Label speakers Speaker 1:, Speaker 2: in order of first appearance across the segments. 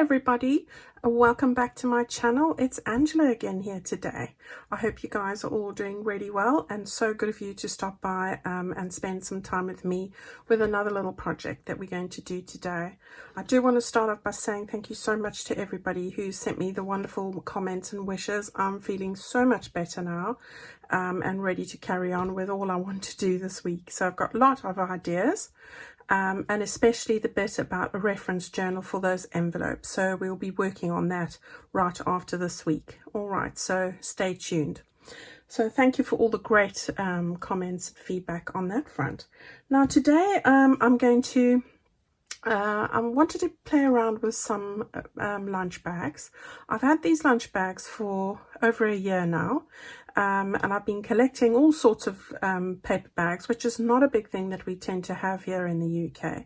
Speaker 1: everybody, and welcome back to my channel. It's Angela again here today. I hope you guys are all doing really well, and so good of you to stop by and spend some time with me with another little project that we're going to do today. I do want to start off by saying thank you so much to everybody who sent me the wonderful comments and wishes. I'm feeling so much better now and ready to carry on with all I want to do this week. So I've got a lot of ideas. And especially the bit about a reference journal for those envelopes. So we'll be working on that right after this week. All right, so stay tuned. So thank you for all the great comments and feedback on that front. Now today I'm going to I wanted to play around with some lunch bags. I've had these lunch bags for over a year now, and I've been collecting all sorts of paper bags, which is not a big thing that we tend to have here in the UK.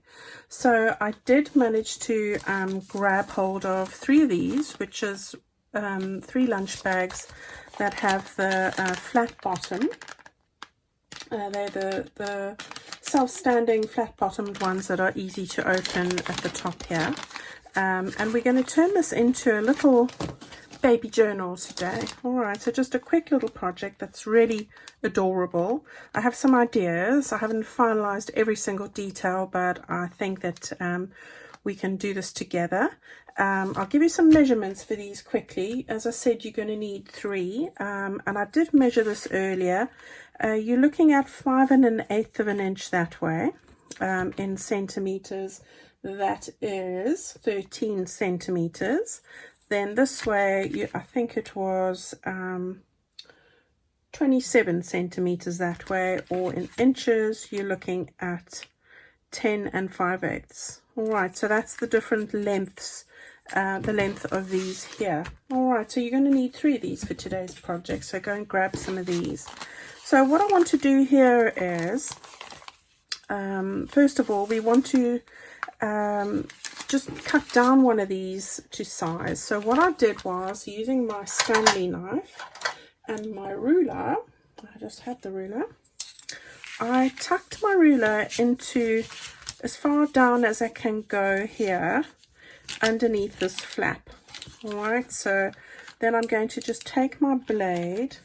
Speaker 1: So I did manage to grab hold of 3 of these, which is 3 lunch bags that have the flat bottom. They're the self-standing flat-bottomed ones that are easy to open at the top here. And we're going to turn this into a little baby journal today. All right, so just a quick little project that's really adorable. I have some ideas. I haven't finalized every single detail, but I think that we can do this together. I'll give you some measurements for these quickly. As I said, you're going to need 3, and I did measure this earlier. You're looking at 5 1/8 of an inch that way. In centimeters, that is 13 centimeters. Then this way, I think it was 27 centimeters that way, or in inches, you're looking at 10 5/8. All right, so that's the different lengths, the length of these here. All right, so you're going to need 3 of these for today's project, so go and grab some of these. So what I want to do here is, first of all, we want to just cut down one of these to size. So what I did was, using my Stanley knife and my ruler, I just had the ruler, I tucked my ruler into as far down as I can go here underneath this flap. All right, so then I'm going to just take my blade,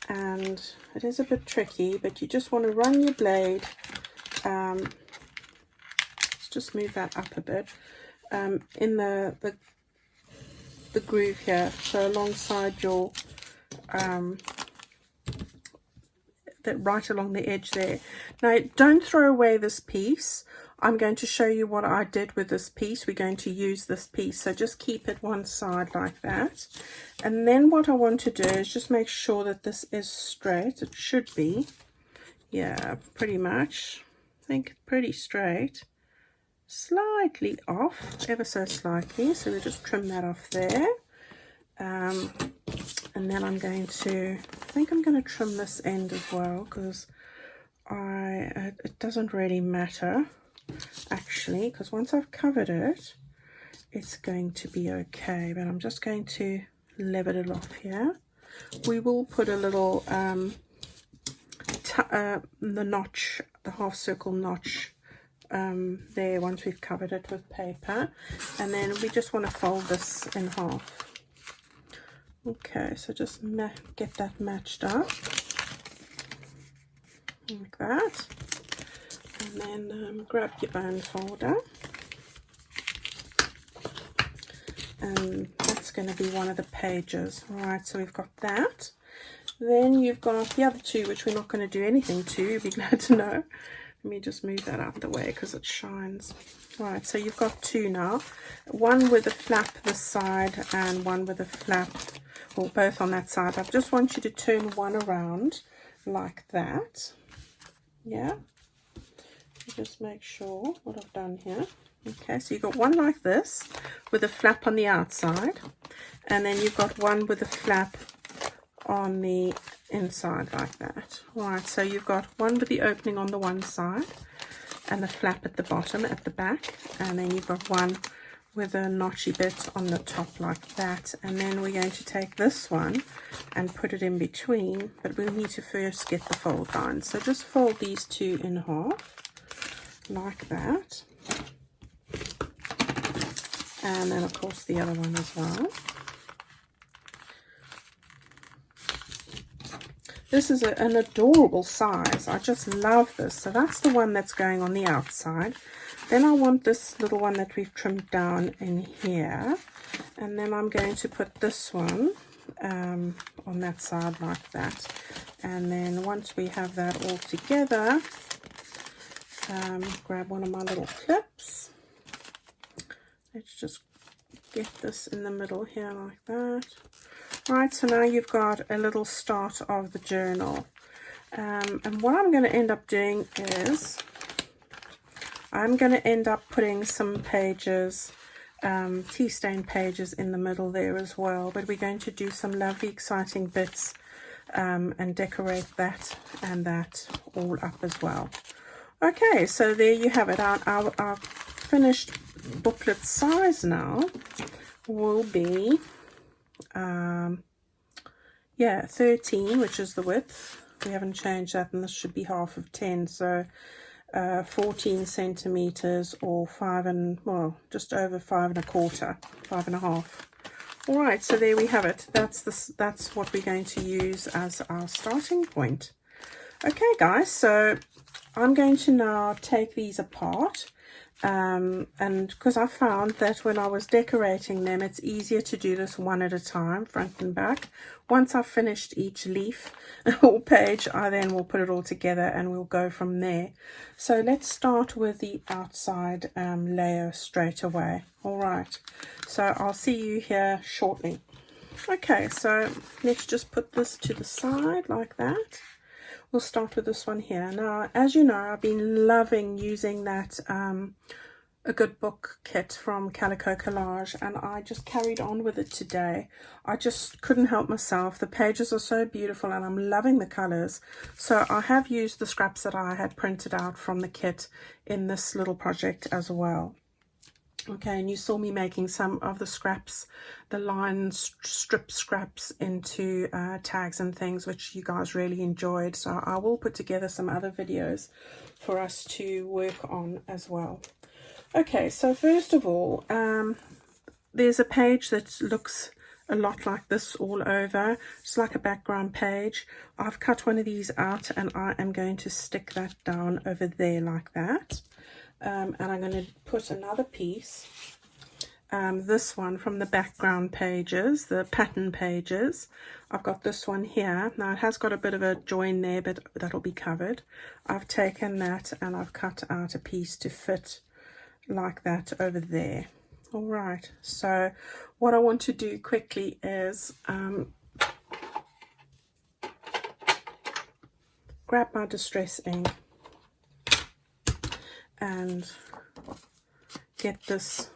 Speaker 1: and it is a bit tricky, but you just want to run your blade, let's just move that up a bit, in the groove here, so alongside your right along the edge there. Now don't throw away this piece. I'm going to show you what I did with this piece. We're going to use this piece, so just keep it one side like that. And then what I want to do is just make sure that this is straight. It should be, yeah, pretty much. I think pretty straight. Slightly off, ever so slightly, so we'll just trim that off there. And then I'm going to, I think I'm going to trim this end as well, because it doesn't really matter actually, because once I've covered it, it's going to be okay. But I'm just going to level it off here. We will put a little the notch, the half circle notch there once we've covered it with paper, and then we just want to fold this in half. Okay, so just get that matched up like that, and then grab your bone folder, and that's going to be one of the pages. All right, so we've got that. Then you've got the other 2, which we're not going to do anything to, you'll be glad to know. Let me just move that out of the way because it shines. All right, so you've got 2 now, one with a flap this side and one with a flap, or both on that side. I just want you to turn one around like that. Yeah, just make sure what I've done here. Okay, so you've got one like this with a flap on the outside, and then you've got one with a flap on the inside like that. All right, so you've got one with the opening on the one side and the flap at the bottom at the back, and then you've got one with a notchy bit on the top like that. And then we're going to take this one and put it in between, but we'll need to first get the fold line. So just fold these 2 in half like that. And then of course the other one as well. This is an adorable size. I just love this. So that's the one that's going on the outside. Then I want this little one that we've trimmed down in here. And then I'm going to put this one on that side like that. And then once we have that all together, grab one of my little clips. Let's just get this in the middle here like that. Right, so now you've got a little start of the journal. And what I'm going to end up doing is I'm going to end up putting some pages, tea stain pages in the middle there as well. But we're going to do some lovely exciting bits and decorate that and that all up as well. Okay, so there you have it. Our finished booklet size now will be 13, which is the width. We haven't changed that, and this should be half of 10, so 14 centimeters, or just over 5.25, 5.5. All right, so there we have it. That's what we're going to use as our starting point. Okay guys, so I'm going to now take these apart, and because I found that when I was decorating them, it's easier to do this one at a time, front and back. Once I've finished each leaf or page, I then will put it all together and we'll go from there. So let's start with the outside layer straight away. All right, so I'll see you here shortly. Okay, so let's just put this to the side like that. We'll start with this one here. Now, as you know, I've been loving using that A Good Book kit from Calico Collage, and I just carried on with it today. I just couldn't help myself. The pages are so beautiful and I'm loving the colors. So I have used the scraps that I had printed out from the kit in this little project as well. Okay, and you saw me making some of the scraps, the line strip scraps, into tags and things, which you guys really enjoyed. So I will put together some other videos for us to work on as well. Okay, so first of all, there's a page that looks a lot like this all over. It's like a background page. I've cut one of these out and I am going to stick that down over there like that. And I'm going to put another piece, this one from the background pages, the pattern pages. I've got this one here. Now it has got a bit of a join there, but that'll be covered. I've taken that and I've cut out a piece to fit like that over there. All right, so what I want to do quickly is grab my distress ink and get this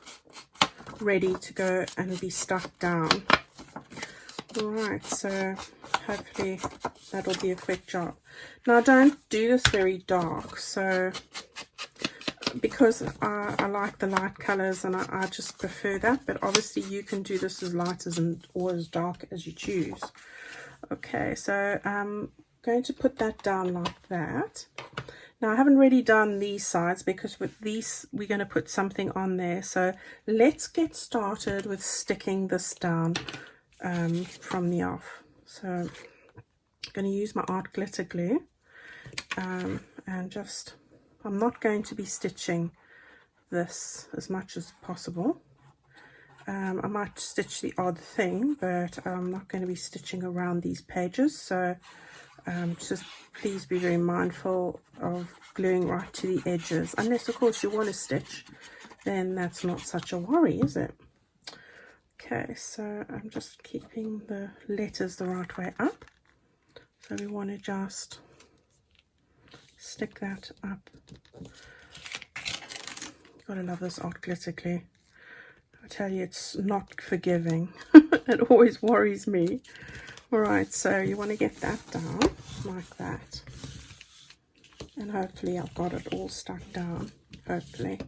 Speaker 1: ready to go and be stuck down. All right, so hopefully that'll be a quick job. Now don't do this very dark, so because I like the light colors and I just prefer that, but obviously you can do this as light as or as dark as you choose. Okay, so I'm going to put that down like that. Now I haven't really done these sides because with these we're going to put something on there. So let's get started with sticking this down from the off. So I'm going to use my art glitter glue and just, I'm not going to be stitching this as much as possible. I might stitch the odd thing, but I'm not going to be stitching around these pages. So just please be very mindful of gluing right to the edges, unless of course you want to stitch, then that's not such a worry, is it? Okay, so I'm just keeping the letters the right way up, so we want to just stick that up. You've got to love this art glitter glue. I tell you, it's not forgiving. It always worries me. All right, so you want to get that down like that, and hopefully I've got it all stuck down. Hopefully,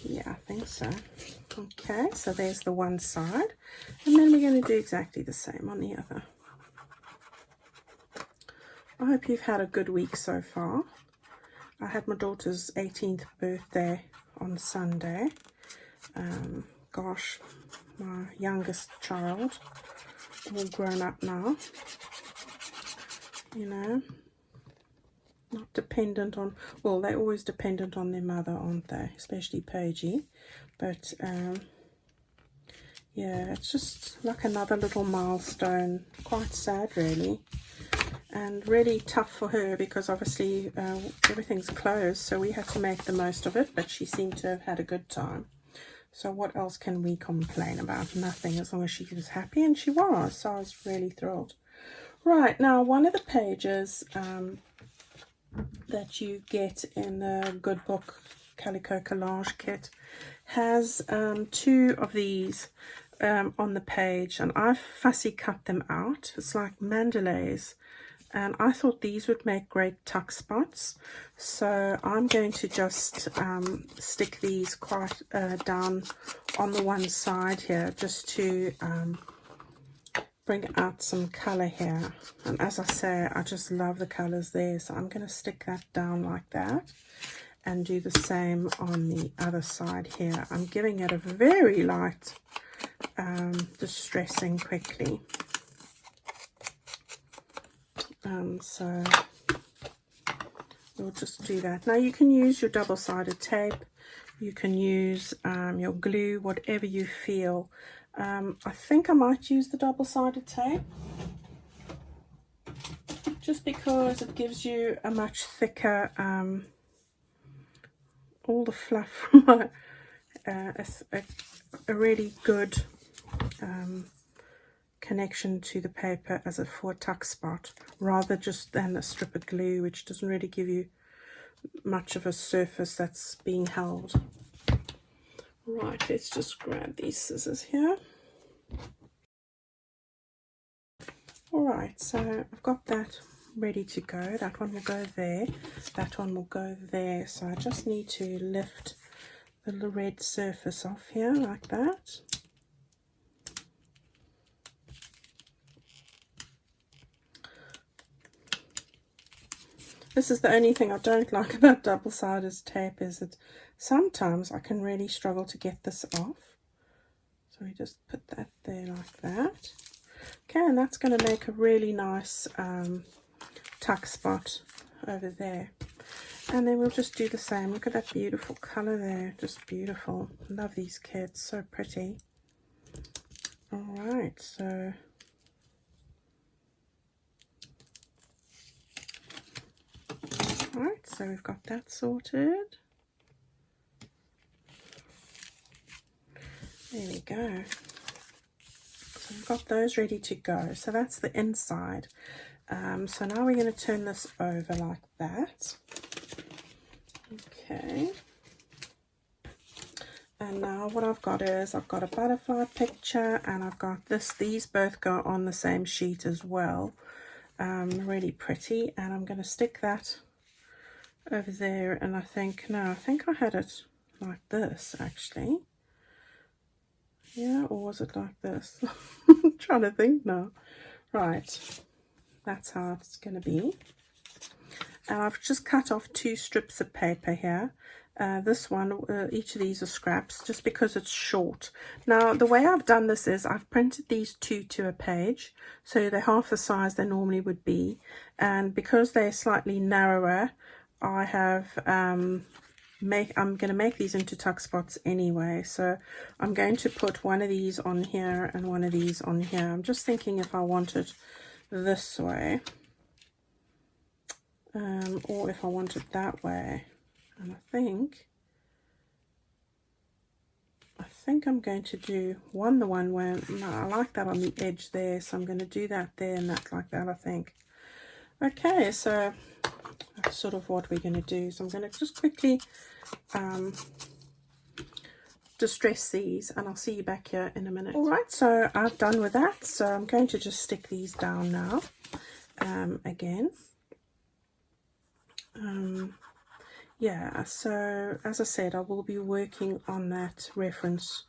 Speaker 1: yeah, I think so. Okay, so there's the one side, and then we're going to do exactly the same on the other. I hope you've had a good week so far. I had my daughter's 18th birthday on Sunday, gosh, my youngest child, all grown up now, you know, not dependent on, well, they're always dependent on their mother, aren't they? Especially Paigey. But yeah, it's just like another little milestone. Quite sad, really, and really tough for her, because obviously everything's closed, so we had to make the most of it. But she seemed to have had a good time, so what else can we complain about? Nothing, as long as she was happy, and she was, so I was really thrilled. Right, now one of the pages that you get in the Good Book Calico Collage kit has 2 of these on the page, and I've fussy cut them out. It's like mandalays, and I thought these would make great tuck spots, so I'm going to just stick these quite down on the one side here, just to bring out some color here. And as I say, I just love the colors there, so I'm going to stick that down like that, and do the same on the other side here. I'm giving it a very light distressing quickly, so we'll just do that. Now you can use your double-sided tape, you can use your glue, whatever you feel. I think I might use the double-sided tape, just because it gives you a much thicker, all the fluff from a really good connection to the paper as a for tuck spot, rather just than a strip of glue, which doesn't really give you much of a surface that's being held. Right, let's just grab these scissors here. Alright, so I've got that ready to go. That one will go there, that one will go there, so I just need to lift the little red surface off here like that. This is the only thing I don't like about double-sided tape, is that sometimes I can really struggle to get this off. So we just put that there like that. Okay, and that's going to make a really nice tuck spot over there. And then we'll just do the same. Look at that beautiful color there, just beautiful. Love these kids, so pretty. All right, so right, so we've got that sorted. There we go. So we've got those ready to go. So that's the inside. So now we're going to turn this over like that. Okay. And now what I've got is, I've got a butterfly picture, and I've got this. These both go on the same sheet as well. Really pretty. And I'm going to stick that over there, and I think I had it like this actually. Yeah, or was it like this? I'm trying to think now. Right, that's how it's going to be. And I've just cut off 2 strips of paper here. This one, each of these are scraps, just because it's short. Now the way I've done this is I've printed these 2 to a page, so they're half the size they normally would be, and because they're slightly narrower, I have I'm going to make these into tuck spots anyway, so I'm going to put one of these on here and one of these on here. I'm just thinking if I want it this way, or if I want it that way. And I think I'm going to do the one where, no, I like that on the edge there, so I'm going to do that there and that like that, I think. Okay, so that's sort of what we're going to do. So I'm going to just quickly distress these, and I'll see you back here in a minute. All right, so I've done with that, so I'm going to just stick these down now again. Yeah, so as I said, I will be working on that reference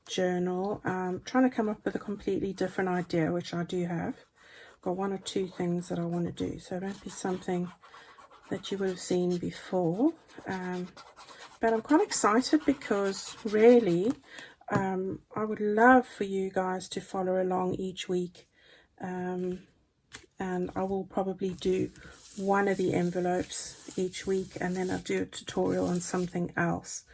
Speaker 1: journal, trying to come up with a completely different idea, which I do have. Got 1 or 2 things that I want to do, so it won't be something that you would have seen before, but I'm quite excited because really I would love for you guys to follow along each week, and I will probably do one of the envelopes each week, and then I'll do a tutorial on something else,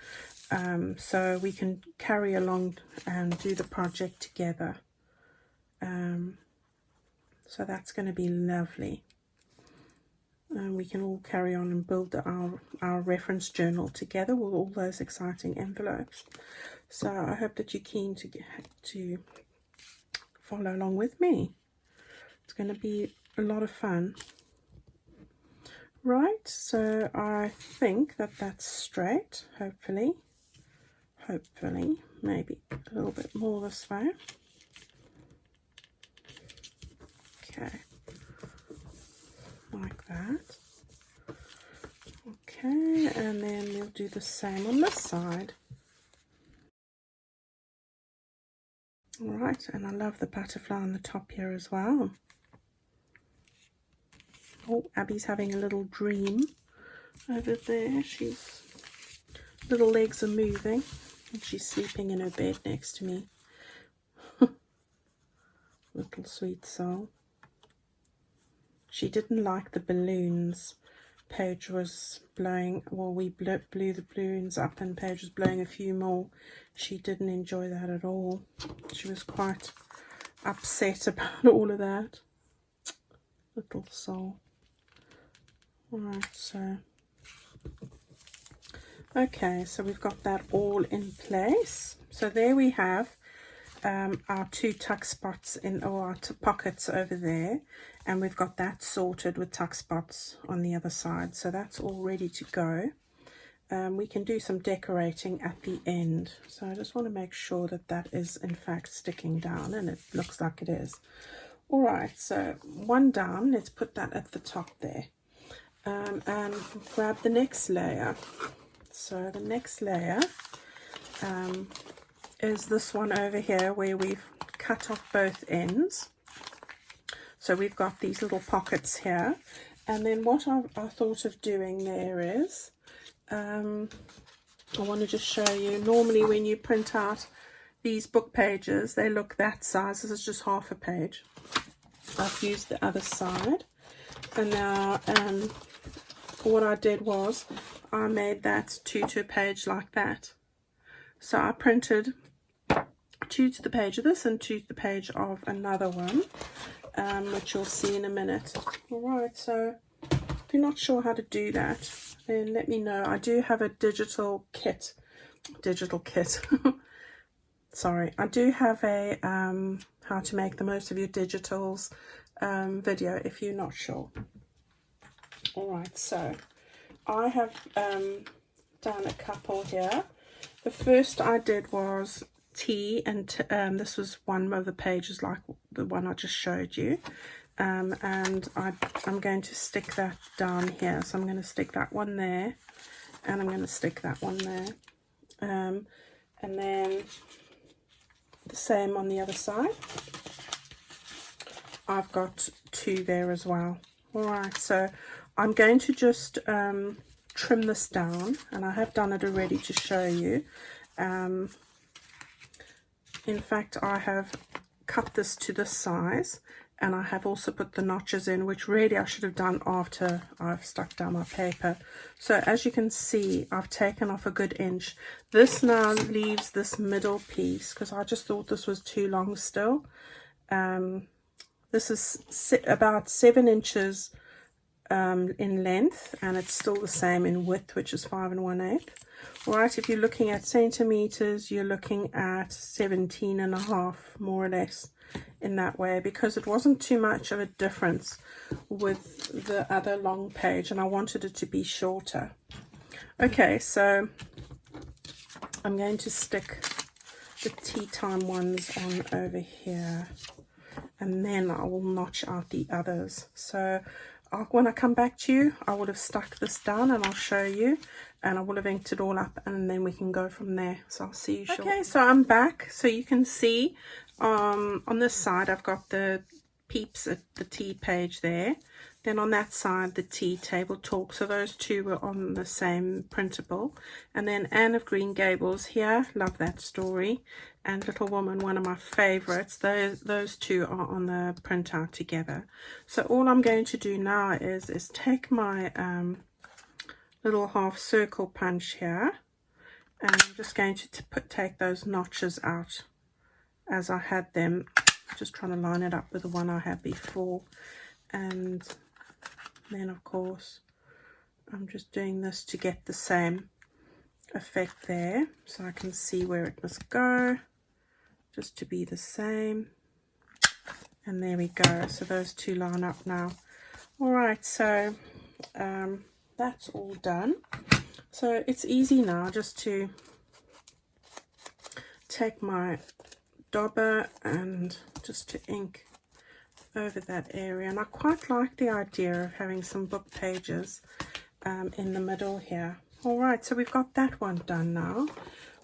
Speaker 1: so we can carry along and do the project together. So that's going to be lovely, and we can all carry on and build our reference journal together with all those exciting envelopes. So I hope that you're keen to follow along with me. It's going to be a lot of fun. Right, so I think that that's straight, hopefully, maybe a little bit more this way. Okay, like that. Okay, and then we'll do the same on this side. All right, and I love the butterfly on the top here as well. Oh, Abby's having a little dream over there. She's little legs are moving, and she's sleeping in her bed next to me. Little sweet soul. She didn't like the balloons. Paige was blowing, well, we blew the balloons up and Paige was blowing a few more. She didn't enjoy that at all. She was quite upset about all of that. Little soul. Alright, so okay, so we've got that all in place. So there we have our two tuck spots in, or our pockets over there, and we've got that sorted with tuck spots on the other side. So that's all ready to go. We can do some decorating at the end. So I just want to make sure that that is in fact sticking down, and it looks like it is. All right, so one down. Let's put that at the top there. And grab the next layer. So the next layer is this one over here where we've cut off both ends. So we've got these little pockets here, and then what I thought of doing there is I want to just show you, normally when you print out these book pages, they look that size. This is just half a page. I've used the other side, and now what I did was I made that 2 to a page like that. So I printed 2 to the page of this and 2 to the page of another one, which you'll see in a minute. Alright, so if you're not sure how to do that, then let me know. I do have a digital kit. Sorry, I do have a how to make the most of your digitals video if you're not sure. Alright, so I have done a couple here. The first I did was tea, and this was one of the pages like the one I just showed you. And I'm going to stick that down here. So I'm going to stick that one there, and I'm going to stick that one there. And then the same on the other side. I've got 2 there as well. Alright, so I'm going to just trim this down, and I have done it already to show you. In fact, I have cut this to this size, and I have also put the notches in, which really I should have done after I've stuck down my paper. So as you can see, I've taken off a good inch. This now leaves this middle piece, because I just thought this was too long still. This is about 7 inches in length, and it's still the same in width, which is 5 1/8. Alright, if you're looking at centimeters, you're looking at 17.5, more or less, in that way, because it wasn't too much of a difference with the other long page, and I wanted it to be shorter. Okay, so I'm going to stick the tea time ones on over here, and then I will notch out the others. So when I come back to you, I would have stuck this down and I'll show you, and I will have inked it all up, and then we can go from there. So I'll see you shortly. Okay, so I'm back. So you can see on this side I've got the peeps at the tea page there. Then on that side, the Tea Table Talk. So those two were on the same printable. And then Anne of Green Gables here. Love that story. And Little Woman, one of my favorites. Those two are on the printout together. So all I'm going to do now is take my little half circle punch here. And I'm just going to take those notches out as I had them. Just trying to line it up with the one I had before. And then of course I'm just doing this to get the same effect there, so I can see where it must go, just to be the same. And there we go. So those two line up now. All right, so that's all done. So it's easy now just to take my dauber and just to ink over that area. And I quite like the idea of having some book pages in the middle here. All right, so we've got that one done now.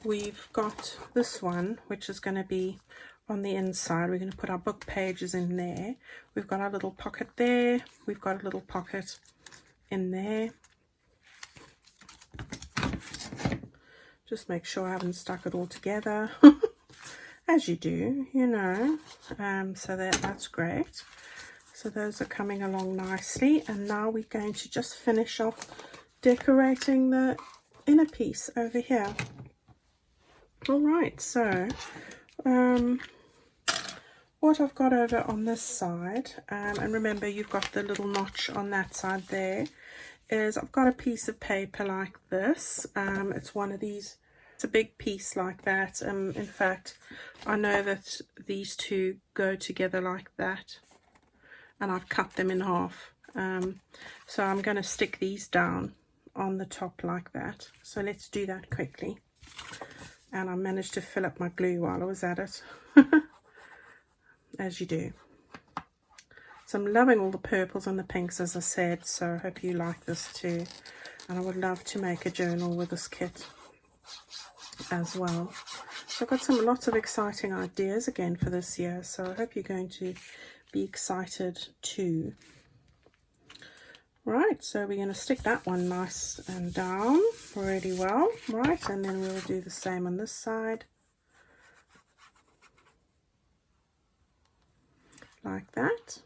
Speaker 1: We've got this one, which is going to be on the inside. We're going to put our book pages in there. We've got our little pocket there. We've got a little pocket in there. Just make sure I haven't stuck it all together. As you do, you know, so that's great. So those are coming along nicely, and now we're going to just finish off decorating the inner piece over here. All right, so what I've got over on this side, and remember you've got the little notch on that side there, is I've got a piece of paper like this. It's one of these. It's a big piece like that. In fact, I know that these two go together like that, and I've cut them in half. So I'm going to stick these down on the top like that. So let's do that quickly. And I managed to fill up my glue while I was at it, as you do. So I'm loving all the purples and the pinks, as I said, so I hope you like this too. And I would love to make a journal with this kit as well. So I've got lots of exciting ideas again for this year, so I hope you're going to be excited too. Right, so we're going to stick that one nice and down really well, right, and then we'll do the same on this side like that.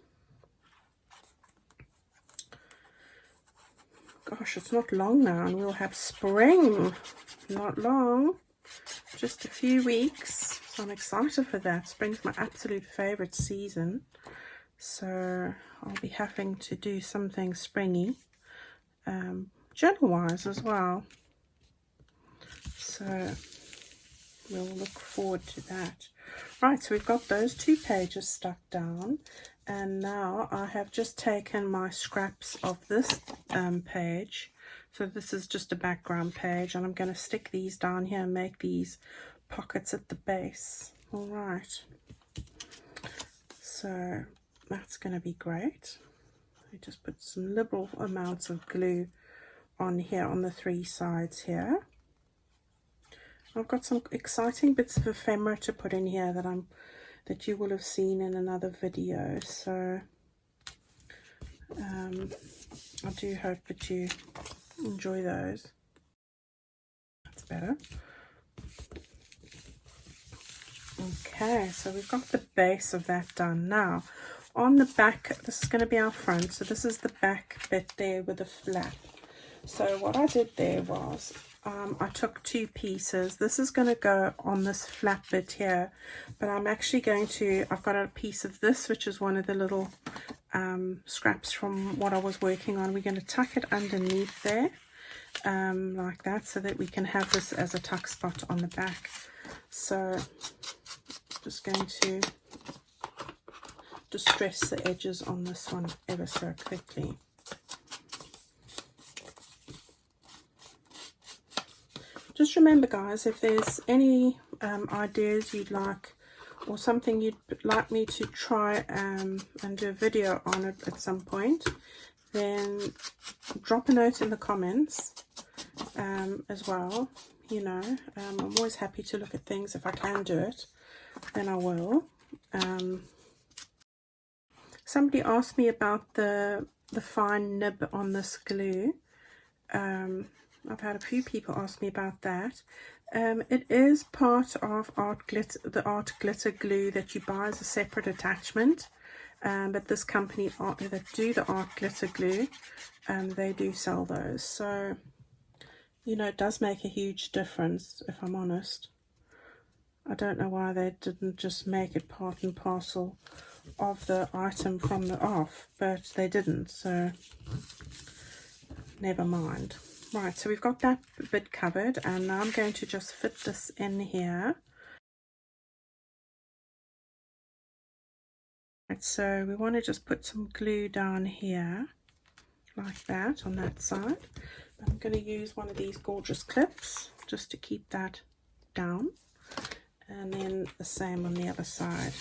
Speaker 1: Gosh, it's not long now and we'll have spring. Not long, just a few weeks, so I'm excited for that. Spring's my absolute favorite season, so I'll be having to do something springy, journal wise as well, so we'll look forward to that. Right, so we've got those two pages stuck down, and now I have just taken my scraps of this page. So this is just a background page, and I'm going to stick these down here and make these pockets at the base. All right, so that's going to be great. I just put some liberal amounts of glue on here on the three sides here. I've got some exciting bits of ephemera to put in here that you will have seen in another video, so I do hope that you enjoy those. That's better. Okay, so we've got the base of that done. Now on the back, this is going to be our front, so this is the back bit there with the flap. So what I did there was I took two pieces. This is going to go on this flap bit here, but I'm actually going to, I've got a piece of this, which is one of the little scraps from what I was working on. We're going to tuck it underneath there like that, so that we can have this as a tuck spot on the back. So just going to distress the edges on this one ever so quickly. Just remember, guys, if there's any ideas you'd like, or something you'd like me to try and do a video on it at some point, then drop a note in the comments as well. You know, I'm always happy to look at things. If I can do it, then I will. Somebody asked me about the the fine nib on this glue. I've had a few people ask me about that. It is part of the art glitter glue that you buy as a separate attachment, but this company that do the art glitter glue, they do sell those. So, you know, it does make a huge difference, if I'm honest. I don't know why they didn't just make it part and parcel of the item from the off, but they didn't, so never mind. Right, so we've got that bit covered, and now I'm going to just fit this in here. Right, so we want to just put some glue down here like that on that side. I'm going to use one of these gorgeous clips just to keep that down, and then the same on the other side,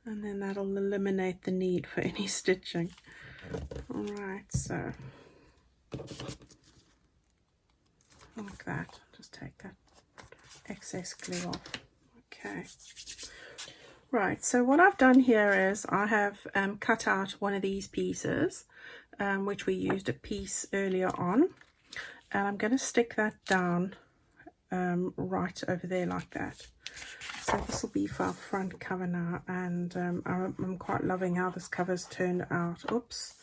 Speaker 1: and then that'll eliminate the need for any stitching. All right, so like that, just take that excess glue off. Okay, right, so what I've done here is I have cut out one of these pieces, which we used a piece earlier on, and I'm going to stick that down right over there like that. So this will be for our front cover now, and I'm quite loving how this cover's turned out. Oops.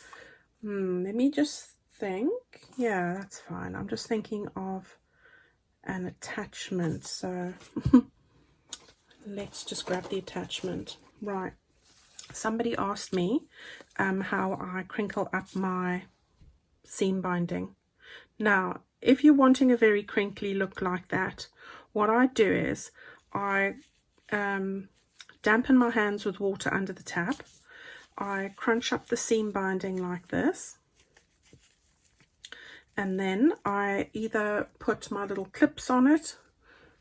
Speaker 1: Let me just think. Yeah, that's fine. I'm just thinking of an attachment, so let's just grab the attachment. Right, somebody asked me how I crinkle up my seam binding. Now, if you're wanting a very crinkly look like that, what I do is I dampen my hands with water under the tap. I crunch up the seam binding like this, and then I either put my little clips on it,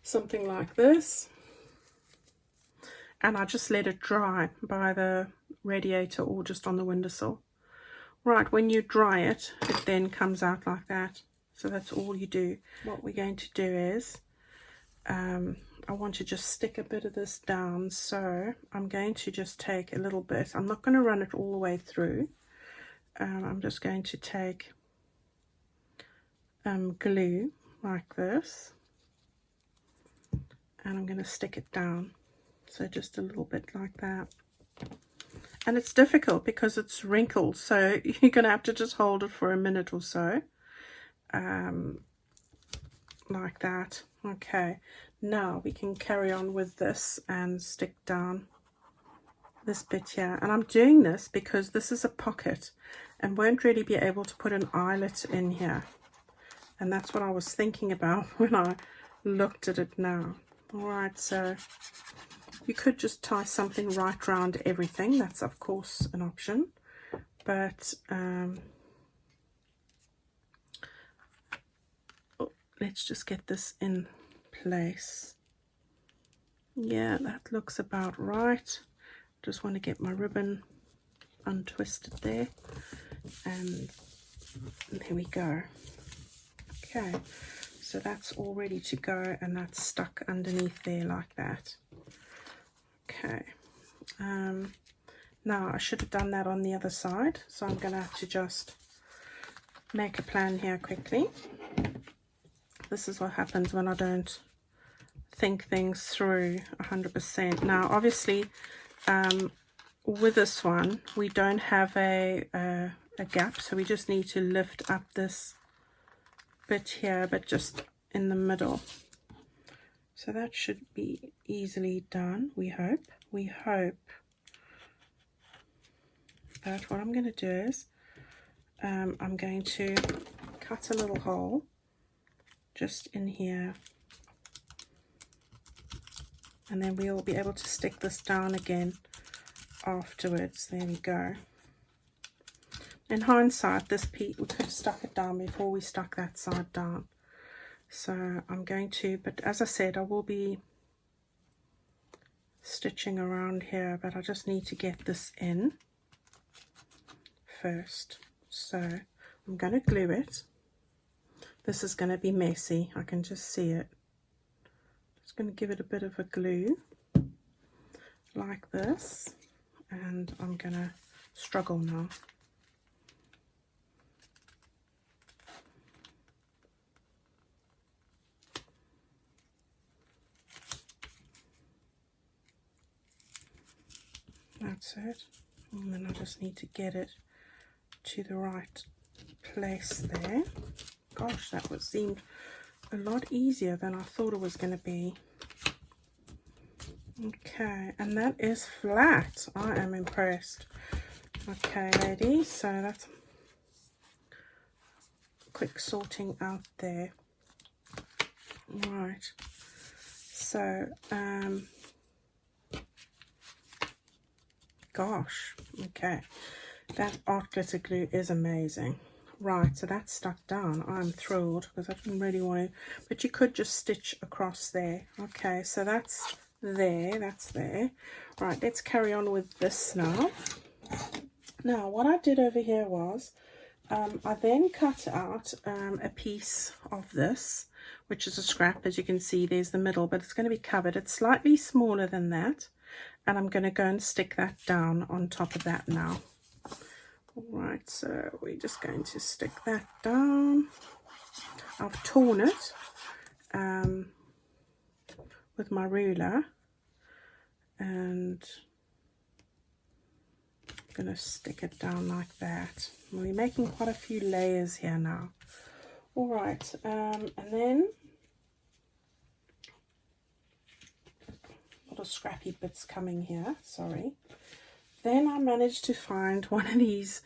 Speaker 1: something like this, and I just let it dry by the radiator or just on the windowsill. Right, when you dry it, it then comes out like that. So that's all you do. What we're going to do is I want to just stick a bit of this down, so I'm going to just take a little bit. I'm not going to run it all the way through. I'm just going to take glue like this, and I'm going to stick it down, so just a little bit like that. And it's difficult because it's wrinkled, so you're going to have to just hold it for a minute or so, like that. Okay, now we can carry on with this and stick down this bit here. And I'm doing this because this is a pocket and won't really be able to put an eyelet in here, and that's what I was thinking about when I looked at it now. All right, so you could just tie something right around everything. That's of course an option, but let's just get this in place. Yeah, that looks about right. Just want to get my ribbon untwisted there, and there we go. Okay, so that's all ready to go, and that's stuck underneath there like that. Okay, now I should have done that on the other side, so I'm going to have to just make a plan here quickly. This is what happens when I don't think things through 100%. Now obviously with this one we don't have a gap, so we just need to lift up this bit here, but just in the middle. So that should be easily done, we hope. But what I'm going to do is I'm going to cut a little hole just in here, and then we'll be able to stick this down again afterwards. There we go. In hindsight, this piece, we could have stuck it down before we stuck that side down. So I'm going to, but as I said, I will be stitching around here, but I just need to get this in first. So I'm going to glue it. This is going to be messy, I can just see it. Just going to give it a bit of a glue like this, and I'm going to struggle now. That's it. And then I just need to get it to the right place there. Gosh, that seemed a lot easier than I thought it was going to be. Okay, and that is flat. I am impressed. Okay, ladies, so that's quick sorting out there. Right, so gosh, okay, that art glitter glue is amazing. Right, so that's stuck down. I'm thrilled because I didn't really want to, but you could just stitch across there. Okay, so that's there, that's there. Right, let's carry on with this now. Now, what I did over here was, I then cut out a piece of this, which is a scrap. As you can see, there's the middle, but it's going to be covered. It's slightly smaller than that, and I'm going to go and stick that down on top of that now. All right, so we're just going to stick that down. I've torn it with my ruler, and I'm going to stick it down like that. We're making quite a few layers here now. All right, and then a lot of scrappy bits coming here, sorry. Then I managed to find one of these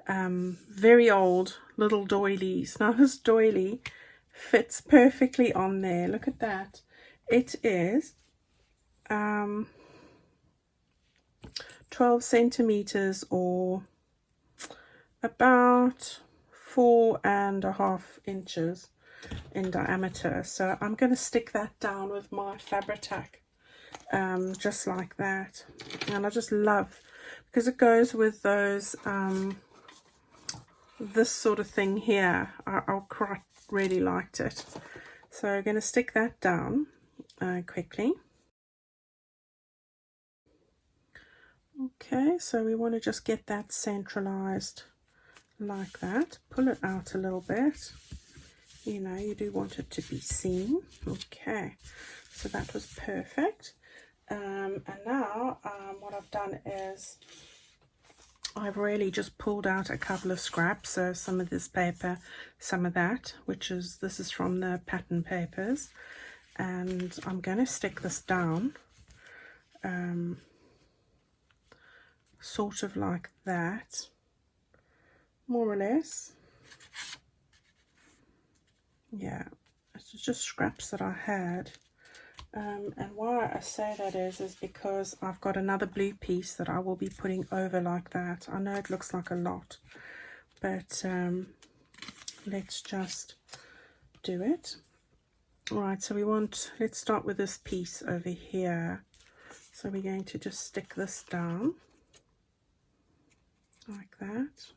Speaker 1: very old little doilies. Now this doily fits perfectly on there. Look at that. It is 12 centimeters, or about 4.5 inches in diameter. So I'm going to stick that down with my Fabri-Tac, just like that. And I just love, because it goes with those this sort of thing here. I quite really liked it. So I'm going to stick that down quickly. Okay, so we want to just get that centralized like that. Pull it out a little bit. You know, you do want it to be seen. Okay, so that was perfect. And now what I've done is I've really just pulled out a couple of scraps. So some of this paper, some of that, this is from the pattern papers. And I'm going to stick this down. Sort of like that, more or less. Yeah, it's just scraps that I had. And why I say that is because I've got another blue piece that I will be putting over like that. I know it looks like a lot, but let's just do it. All right, so let's start with this piece over here. So we're going to just stick this down like that.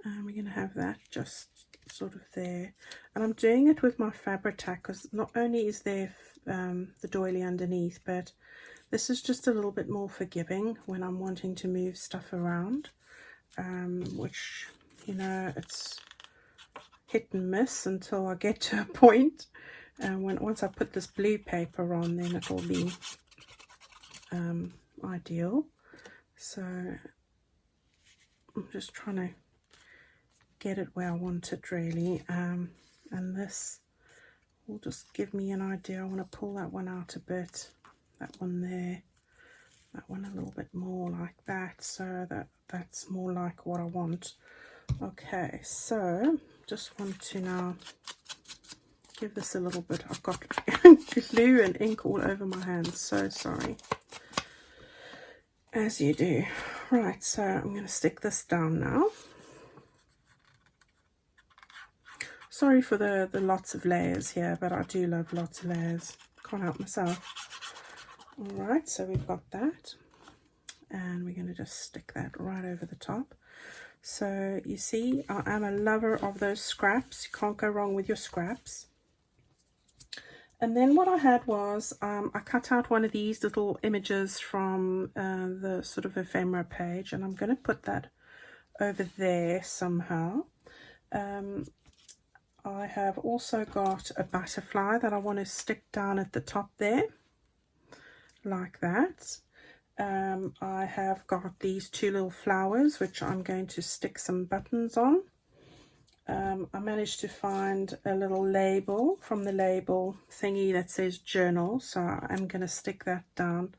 Speaker 1: And we're going to have that just sort of there. And I'm doing it with my Fabri-Tac because not only is there the doily underneath, but this is just a little bit more forgiving when I'm wanting to move stuff around, which, you know, it's hit and miss until I get to a point. And once I put this blue paper on, then it will be ideal. So I'm just trying to get it where I want it really, and this will just give me an idea. I want to pull that one out a bit, that one there, that one a little bit more like that, so that's more like what I want. Okay, so just want to now give this a little bit. I've got glue and ink all over my hands, so sorry, as you do. Right, so I'm going to stick this down now. Sorry for the lots of layers here, but I do love lots of layers. Can't help myself. All right, so we've got that. And we're going to just stick that right over the top. So you see, I am a lover of those scraps. You can't go wrong with your scraps. And then what I had was I cut out one of these little images from the sort of ephemera page, and I'm going to put that over there somehow. I have also got a butterfly that I want to stick down at the top there, like that. I have got these two little flowers which I'm going to stick some buttons on. I managed to find a little label from the label thingy that says journal, so I'm going to stick that down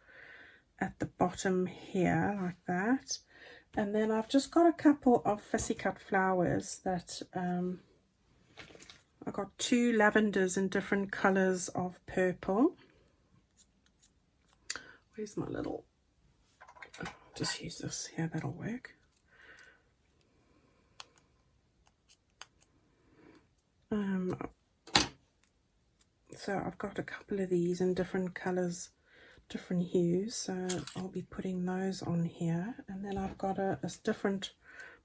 Speaker 1: at the bottom here like that. And then I've just got a couple of fussy cut flowers that I got two lavenders in different colors of purple. Where's my little, just use this here, that'll work. So I've got a couple of these in different colors, different hues, so I'll be putting those on here. And then I've got a different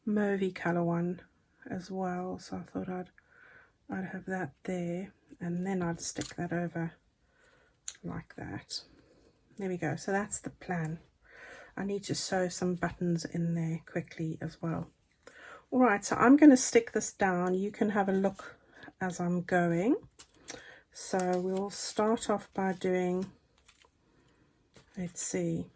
Speaker 1: mauvey color one as well, so I thought I'd have that there, and then I'd stick that over like that. There we go. So that's the plan. I need to sew some buttons in there quickly as well. All right, so I'm going to stick this down. You can have a look as I'm going. So we'll start off by doing, let's see,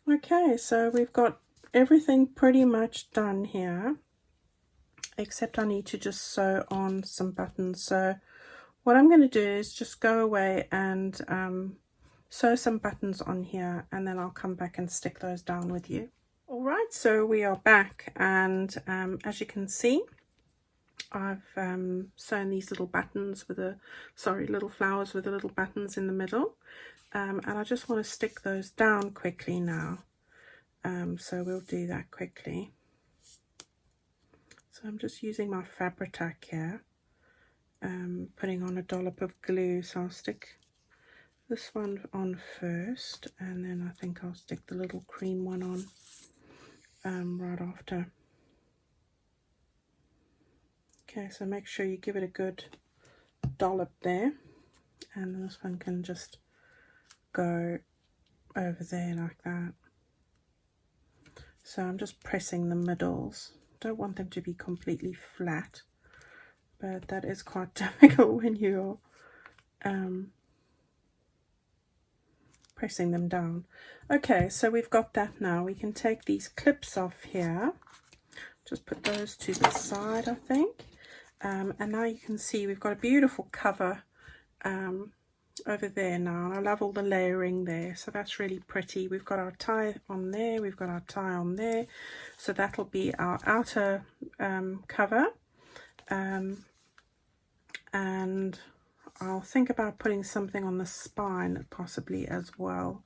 Speaker 1: okay, so we've got everything pretty much done here, except I need to just sew on some buttons. So what I'm going to do is just go away and sew some buttons on here, and then I'll come back and stick those down with you. All right, so we are back, and as you can see, I've sewn these little buttons with little flowers with the little buttons in the middle, and I just want to stick those down quickly now. So we'll do that quickly. So I'm just using my Fabri-Tac here, putting on a dollop of glue. So I'll stick this one on first, and then I think I'll stick the little cream one on right after. Okay, so make sure you give it a good dollop there, and this one can just go over there like that. So I'm just pressing the middles. Don't want them to be completely flat, but that is quite difficult when you're pressing them down. Okay, so we've got that now. We can take these clips off here, just put those to the side, I think. And now you can see we've got a beautiful cover over there now, and I love all the layering there, so that's really pretty. We've got our tie on there, we've got our tie on there, so that'll be our outer cover, and I'll think about putting something on the spine possibly as well.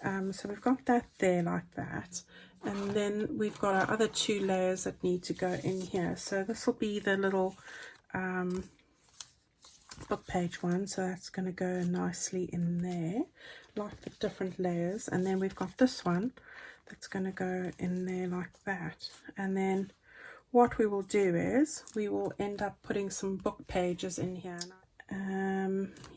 Speaker 1: So we've got that there like that, and then we've got our other two layers that need to go in here. So this will be the little book page one, so that's going to go nicely in there like the different layers. And then we've got this one that's going to go in there like that. And then what we will do is we will end up putting some book pages in here.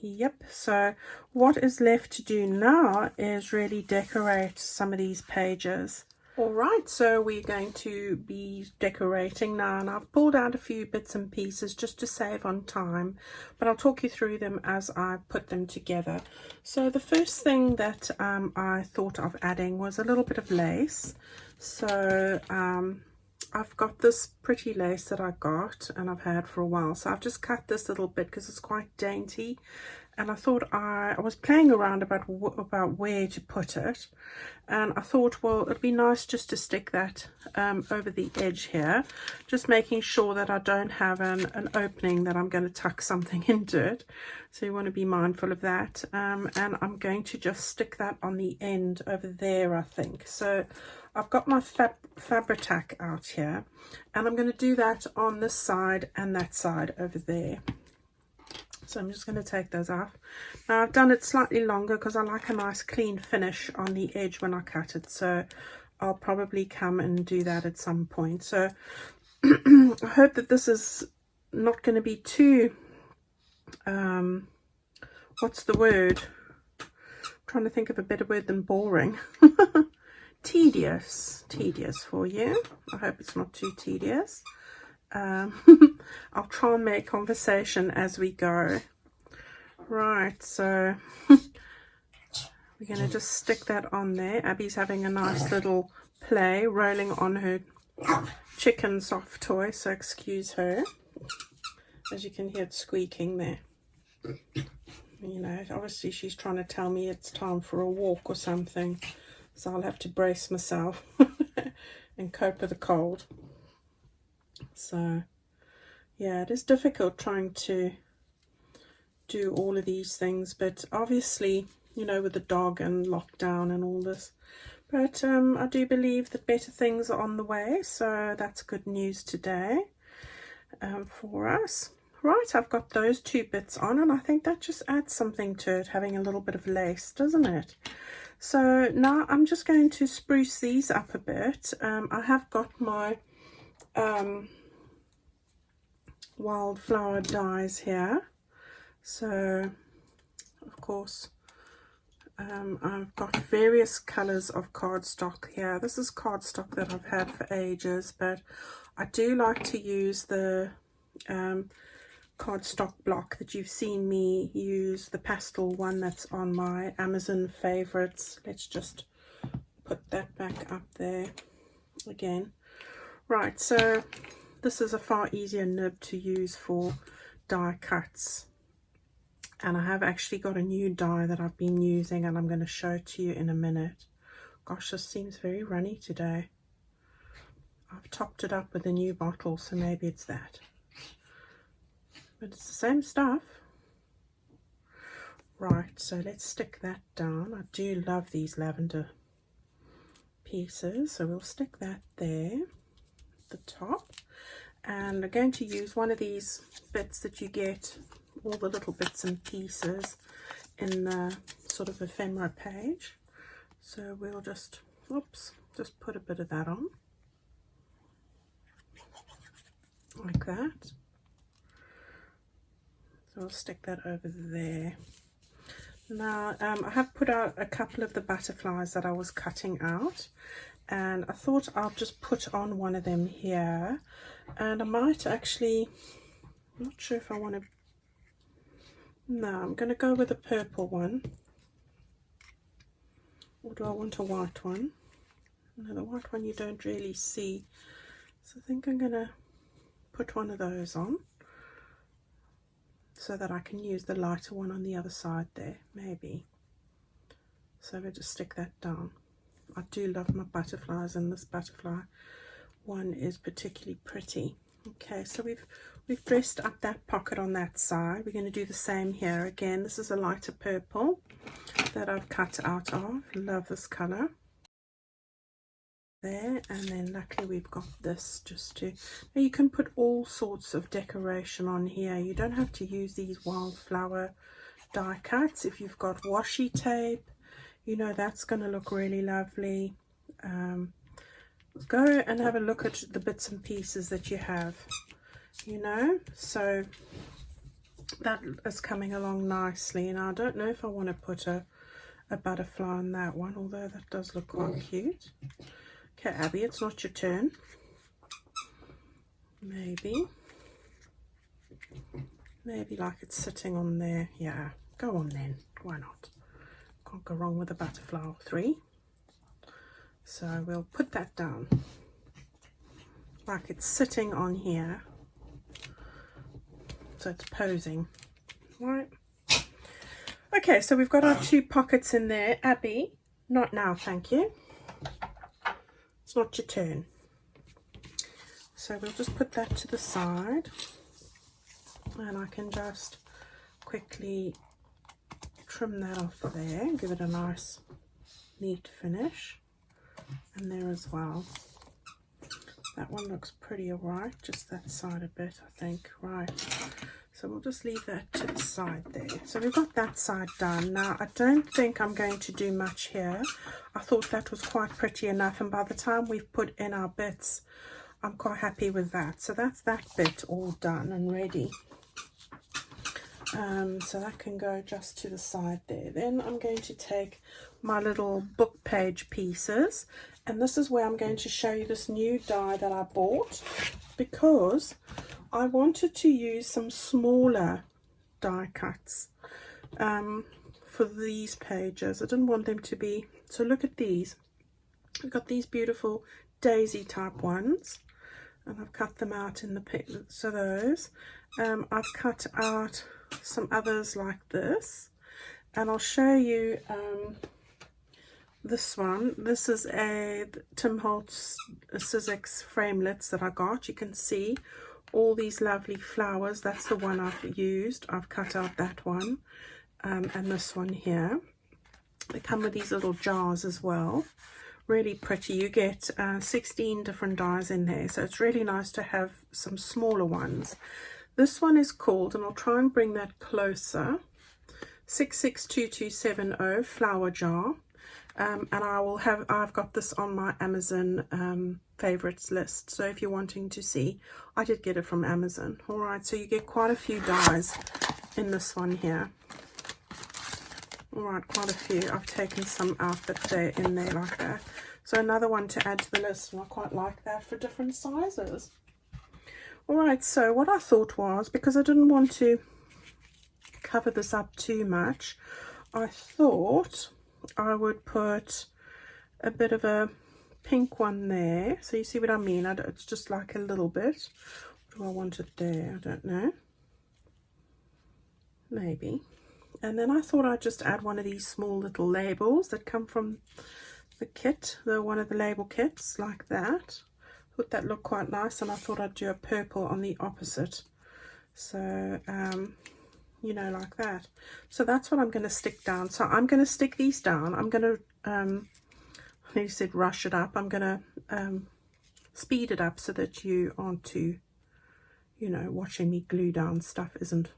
Speaker 1: Yep, so what is left to do now is really decorate some of these pages. All right, so we're going to be decorating now, and I've pulled out a few bits and pieces just to save on time, but I'll talk you through them as I put them together. So the first thing that I thought of adding was a little bit of lace. So I've got this pretty lace that I got and I've had for a while, so I've just cut this little bit because it's quite dainty, and I thought I was playing around about where to put it, and I thought, well, it'd be nice just to stick that over the edge here, just making sure that I don't have an opening that I'm going to tuck something into it. So you want to be mindful of that. And I'm going to just stick that on the end over there, I think. So I've got my Fabri-Tac out here, and I'm going to do that on this side and that side over there. So I'm just going to take those off. Now I've done it slightly longer because I like a nice clean finish on the edge when I cut it. So I'll probably come and do that at some point. So I hope that this is not going to be too, what's the word? I'm trying to think of a better word than boring. Tedious for you. I hope it's not too tedious. I'll try and make conversation as we go. Right, so we're going to just stick that on there. Abby's having a nice little play, rolling on her chicken soft toy, so excuse her. As you can hear it squeaking there. You know, obviously she's trying to tell me it's time for a walk or something, so I'll have to brace myself and cope with the cold. So yeah, it is difficult trying to do all of these things, but obviously, you know, with the dog and lockdown and all this, but I do believe that better things are on the way, so that's good news today for us. Right, I've got those two bits on, and I think that just adds something to it, having a little bit of lace, doesn't it? So now I'm just going to spruce these up a bit. I have got my wildflower dies here, so of course I've got various colors of cardstock here. This is cardstock that I've had for ages, but I do like to use the cardstock block that you've seen me use, the pastel one that's on my Amazon favorites. Let's just put that back up there again. Right, so this is a far easier nib to use for die cuts, and I have actually got a new die that I've been using, and I'm going to show it to you in a minute. Gosh, this seems very runny today. I've topped it up with a new bottle, so maybe it's that. But it's the same stuff. Right, so let's stick that down. I do love these lavender pieces, so we'll stick that there at the top. And I'm going to use one of these bits that you get, all the little bits and pieces in the sort of ephemera page. So we'll just, oops, just put a bit of that on, like that. So I'll stick that over there. Now I have put out a couple of the butterflies that I was cutting out, and I thought I'll just put on one of them here, and I might actually, I'm not sure if I want to, no, I'm going to go with a purple one, or do I want a white one? No, the white one you don't really see, so I think I'm going to put one of those on, so that I can use the lighter one on the other side there, maybe. So we'll just stick that down. I do love my butterflies, and this butterfly one is particularly pretty. Okay, so we've dressed up that pocket on that side. We're going to do the same here. Again, this is a lighter purple that I've cut out of. Love this color. There, and then luckily we've got this just to, now you can put all sorts of decoration on here. You don't have to use these wildflower die cuts. If you've got washi tape, you know, that's going to look really lovely. Go and have a look at the bits and pieces that you have, you know, so that is coming along nicely. And I don't know if I want to put a butterfly on that one, although that does look quite cute. Okay, Abby, it's not your turn. Maybe like it's sitting on there. Yeah, go on then. Why not? Can't go wrong with a butterfly or three. So we'll put that down like it's sitting on here. So it's posing, right? Okay, so we've got our 2 pockets in there. Abby, not now, thank you. It's not your turn. So we'll just put that to the side, and I can just quickly trim that off there, give it a nice neat finish. And there as well. That one looks pretty alright, just that side a bit, I think. Right, so we'll just leave that to the side there. So we've got that side done. Now I don't think I'm going to do much here. I thought that was quite pretty enough, and by the time we've put in our bits, I'm quite happy with that. So that's that bit all done and ready. So that can go just to the side there. Then I'm going to take my little book page pieces, and this is where I'm going to show you this new die that I bought, because I wanted to use some smaller die cuts for these pages. I didn't want them to be, so look at these. I've got these beautiful daisy type ones, and I've cut them out in the, so those. I've cut out some others like this, and I'll show you this one. This is a Tim Holtz Sizzix framelits that I got. You can see all these lovely flowers. That's the one I've used. I've cut out that one, and this one here. They come with these little jars as well. Really pretty. You get 16 different dies in there, so it's really nice to have some smaller ones. This one is called, and I'll try and bring that closer, 662270 flower jar, and I've got this on my Amazon favorites list. So if you're wanting to see, I did get it from Amazon. All right, so you get quite a few dies in this one here. All right, quite a few. I've taken some out that they're in there like that. So another one to add to the list, and I quite like that for different sizes. All right, so what I thought was, because I didn't want to cover this up too much, I thought I would put a bit of a pink one there. So you see what I mean? It's just like a little bit. Do I want it there? I don't know. Maybe. And then I thought I'd just add one of these small little labels that come from the kit, one of the label kits, like that. Thought that looked quite nice, and I thought I'd do a purple on the opposite. So, you know, like that. So that's what I'm going to stick down. So I'm going to stick these down. I'm going to, I nearly said rush it up. I'm going to speed it up so that you aren't too, you know, watching me glue down stuff isn't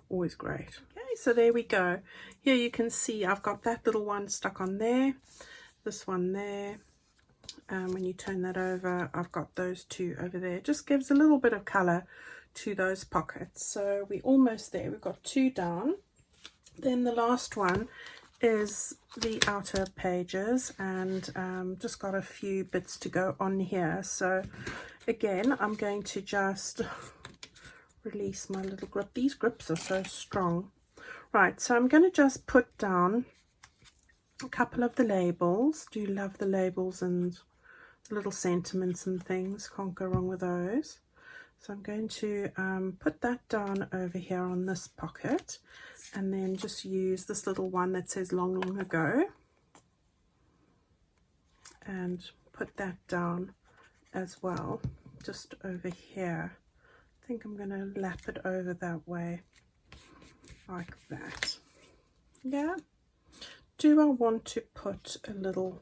Speaker 1: always great. Okay, so there we go. Here you can see I've got that little one stuck on there, this one there. When you turn that over, I've got those 2 over there. It just gives a little bit of color to those pockets. So we're almost there. We've got 2 down. Then the last one is the outer pages, and just got a few bits to go on here. So again, I'm going to just release my little grip. These grips are so strong. Right, so I'm going to just put down a couple of the labels. Do love the labels and little sentiments and things. Can't go wrong with those. So I'm going to put that down over here on this pocket, and then just use this little one that says long, long ago, and put that down as well, just over here. I think I'm going to lap it over that way, like that. Yeah. Do I want to put a little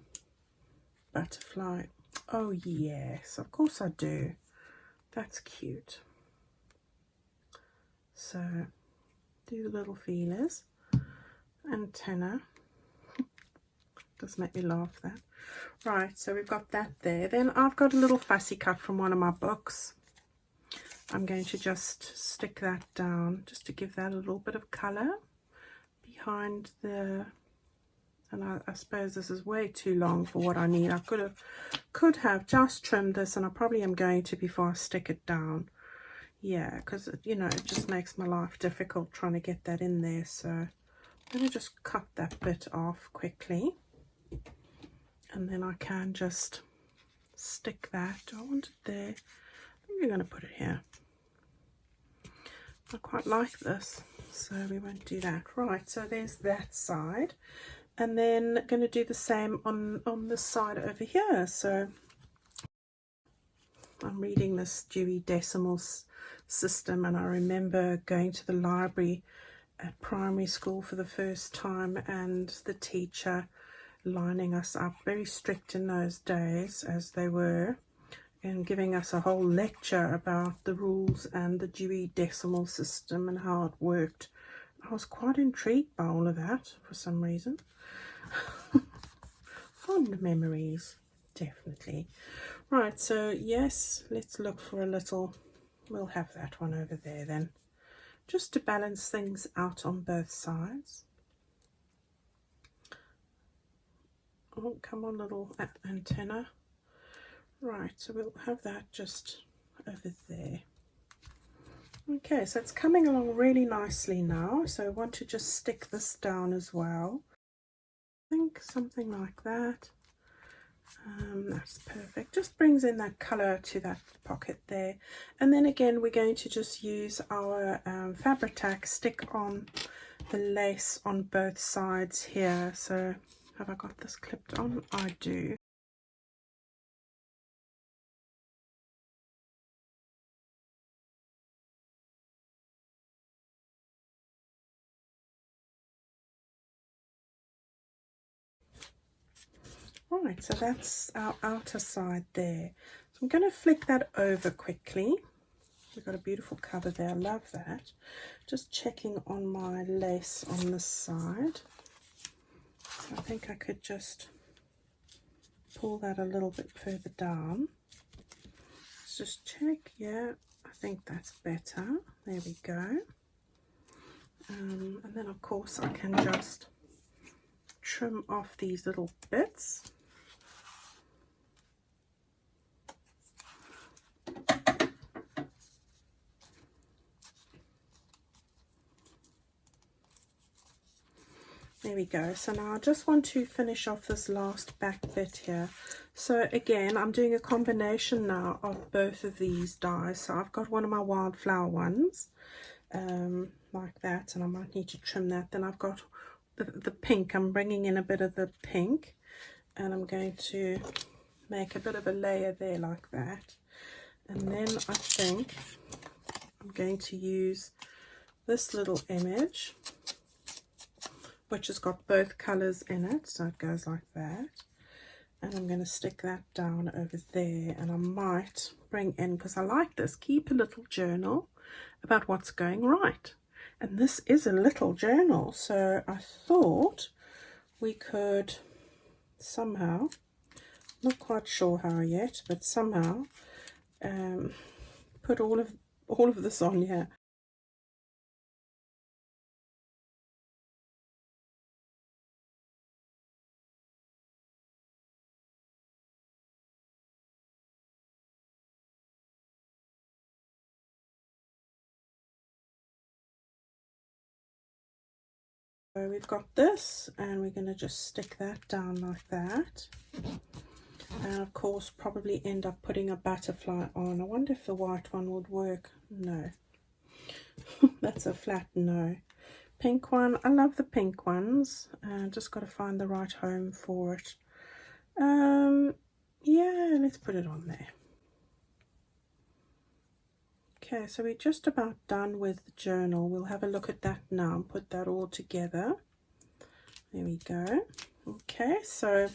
Speaker 1: butterfly? Oh yes, of course I do. That's cute. So do the little feelers, antenna. Does make me laugh, that. Right, so we've got that there. Then I've got a little fussy cut from one of my books. I'm going to just stick that down just to give that a little bit of color behind the, and I suppose this is way too long for what I need. I could have just trimmed this, and I probably am going to before I stick it down. Yeah, because, you know, it just makes my life difficult trying to get that in there. So I'm going to just cut that bit off quickly, and then I can just stick that. Do I want it there? I think we're going to put it here. I quite like this. so we won't do that. Right, so there's that side, and then going to do the same on this side over here. So I'm reading this Dewey Decimal System, and I remember going to the library at primary school for the first time, and the teacher lining us up, very strict in those days as they were, and giving us a whole lecture about the rules and the Dewey Decimal System and how it worked. I was quite intrigued by all of that for some reason. Fond memories, definitely. Right, so yes, let's look for a little, we'll have that one over there then, just to balance things out on both sides. Oh, come on, little antenna. Right, so we'll have that just over there. Okay, so it's coming along really nicely now, so I want to just stick this down as well. I think something like that. That's perfect. Just brings in that color to that pocket there. And then again, we're going to just use our Fabri-Tac, stick on the lace on both sides here. So have I got this clipped on? I do. Right, so that's our outer side there. So I'm going to flick that over quickly. We've got a beautiful cover there, I love that. Just checking on my lace on this side. So I think I could just pull that a little bit further down. Let's just check, yeah, I think that's better. There we go. And then of course I can just trim off these little bits. There we go. So now I just want to finish off this last back bit here. So again, I'm doing a combination now of both of these dies. So I've got one of my wildflower ones like that, and I might need to trim that. Then I've got the pink. I'm bringing in a bit of the pink, and I'm going to make a bit of a layer there like that. And then I think I'm going to use this little image, which has got both colors in it, so it goes like that. And I'm going to stick that down over there, and I might bring in, because I like this, keep a little journal about what's going right. And this is a little journal, so I thought we could somehow, not quite sure how yet, but somehow put all of this on here. So we've got this, and we're going to just stick that down like that. And of course probably end up putting a butterfly on. I wonder if the white one would work. No. That's a flat no. Pink one, I love the pink ones. Just got to find the right home for it. Yeah, let's put it on there. Okay, so we're just about done with the journal. We'll have a look at that now and put that all together. There we go. Okay, so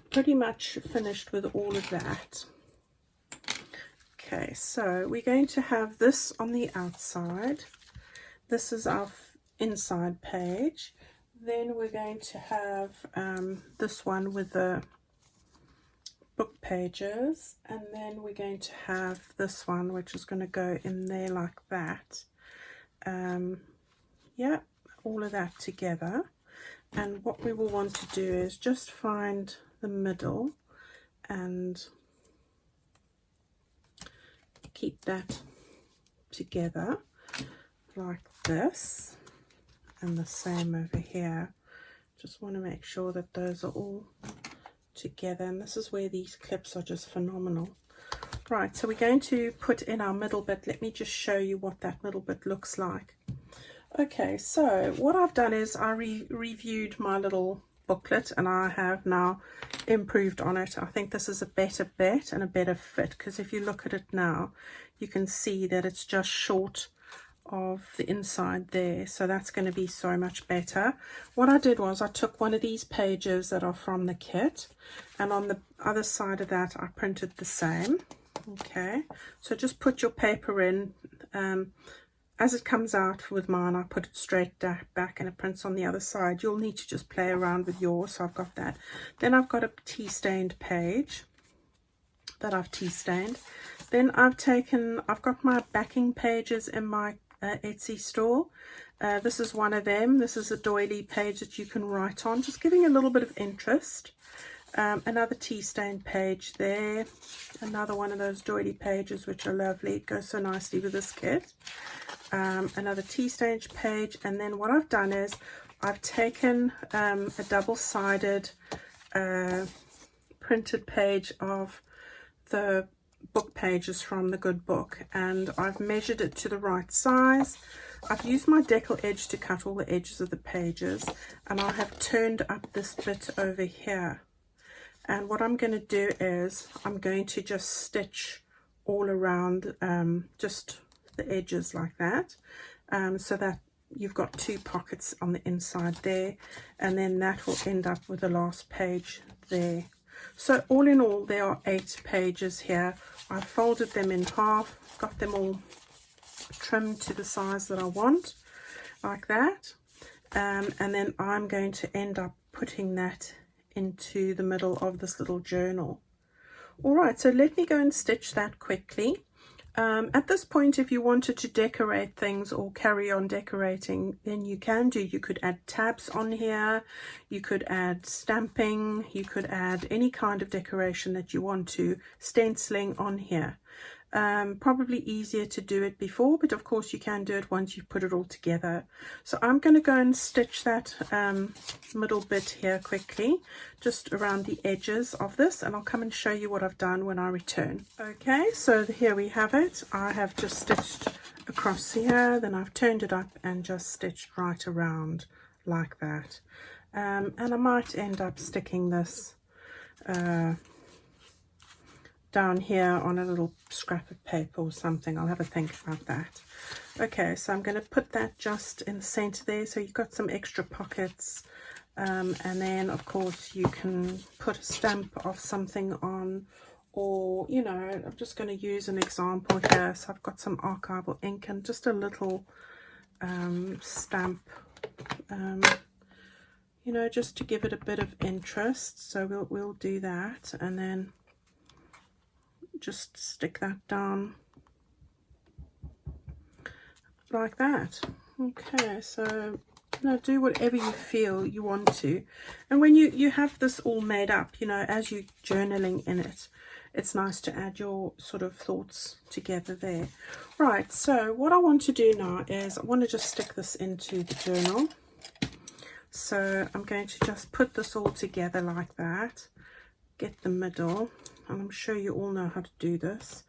Speaker 1: pretty much finished with all of that. Okay, so we're going to have this on the outside. This is our inside page. Then we're going to have this one with the book pages, and then we're going to have this one which is going to go in there like that. Yeah, all of that together. And what we will want to do is just find the middle and keep that together like this, and the same over here. Just want to make sure that those are all together, and this is where these clips are just phenomenal. Right, so we're going to put in our middle bit. Let me just show you what that middle bit looks like. Okay, so what I've done is I reviewed my little booklet, and I have now improved on it. I think this is a better bet and a better fit, because if you look at it now, you can see that it's just short of the inside there, so that's going to be so much better. What I did was I took one of these pages that are from the kit, and on the other side of that I printed the same. Okay, so just put your paper in. As it comes out with mine, I put it straight back and it prints on the other side. You'll need to just play around with yours. So I've got that. Then I've got a tea-stained page that I've tea-stained. Then I've got my backing pages in my Etsy store. This is one of them. This is a doily page that you can write on, just giving a little bit of interest. Another tea-stained page there. Another one of those doily pages, which are lovely. It goes so nicely with this kit. Another tea-stained page, and then what I've done is I've taken a double-sided printed page of the book pages from the good book, and I've measured it to the right size. I've used my decal edge to cut all the edges of the pages, and I have turned up this bit over here. And what I'm going to do is I'm going to just stitch all around just the edges like that, so that you've got two pockets on the inside there, and then that will end up with the last page there. So all in all, there are 8 pages here. I've folded them in half, got them all trimmed to the size that I want, like that, and then I'm going to end up putting that into the middle of this little journal. All right, so let me go and stitch that quickly. At this point, if you wanted to decorate things or carry on decorating, then you can do. You could add tabs on here, you could add stamping, you could add any kind of decoration that you want to, stenciling on here. Probably easier to do it before, but of course you can do it once you put it all together. So I'm going to go and stitch that middle bit here quickly, just around the edges of this, and I'll come and show you what I've done when I return. Okay, so here we have it. I have just stitched across here, then I've turned it up and just stitched right around like that. And I might end up sticking this down here on a little scrap of paper or something. I'll have a think about that. Okay, so I'm going to put that just in the center there, so you've got some extra pockets, and then of course you can put a stamp of something on, or you know, I'm just going to use an example here. So I've got some archival ink and just a little stamp, you know, just to give it a bit of interest. So we'll do that, and then just stick that down like that. Okay, so you know, do whatever you feel you want to, and when you have this all made up, you know, as you're journaling in it, it's nice to add your sort of thoughts together there. Right, so what I want to do now is I want to just stick this into the journal. So I'm going to just put this all together like that, get the middle, and I'm sure you all know how to do this.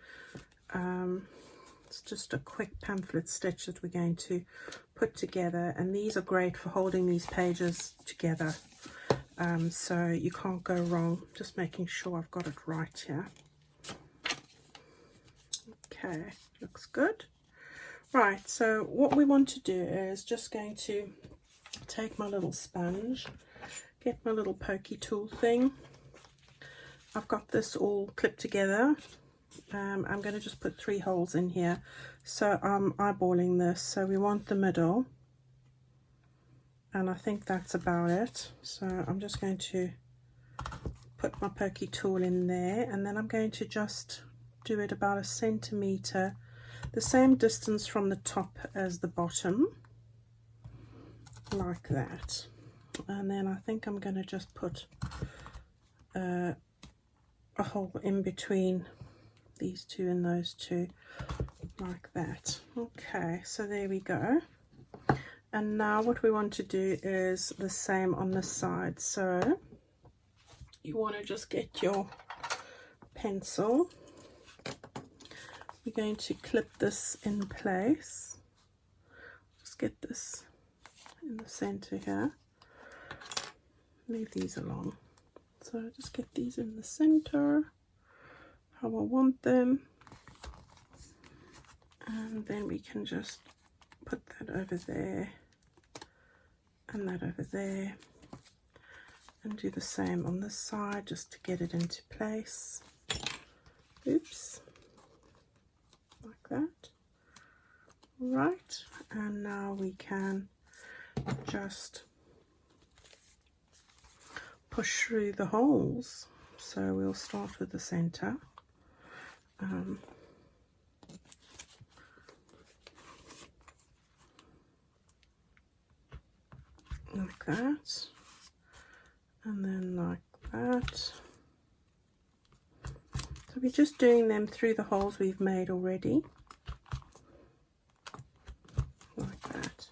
Speaker 1: It's just a quick pamphlet stitch that we're going to put together, and these are great for holding these pages together, so you can't go wrong. Just making sure I've got it right here. Okay, looks good. Right, so what we want to do is just going to take my little sponge, get my little pokey tool thing. I've got this all clipped together. I'm going to just put 3 holes in here. So I'm eyeballing this. So we want the middle. And I think that's about it. So I'm just going to put my pokey tool in there. And then I'm going to just do it about 1 centimeter, the same distance from the top as the bottom. Like that. And then I think I'm going to just put a hole in between these two and those two, like that. Okay, so there we go. And now what we want to do is the same on this side. So you want to just get your pencil. You're going to clip this in place. Just get this in the center here. Leave these along. So just get these in the center how I want them, and then we can just put that over there and that over there, and do the same on this side just to get it into place. Oops, like that. Right, and now we can just push through the holes. So we'll start with the center. Like that, and then like that. So we're just doing them through the holes we've made already, like that.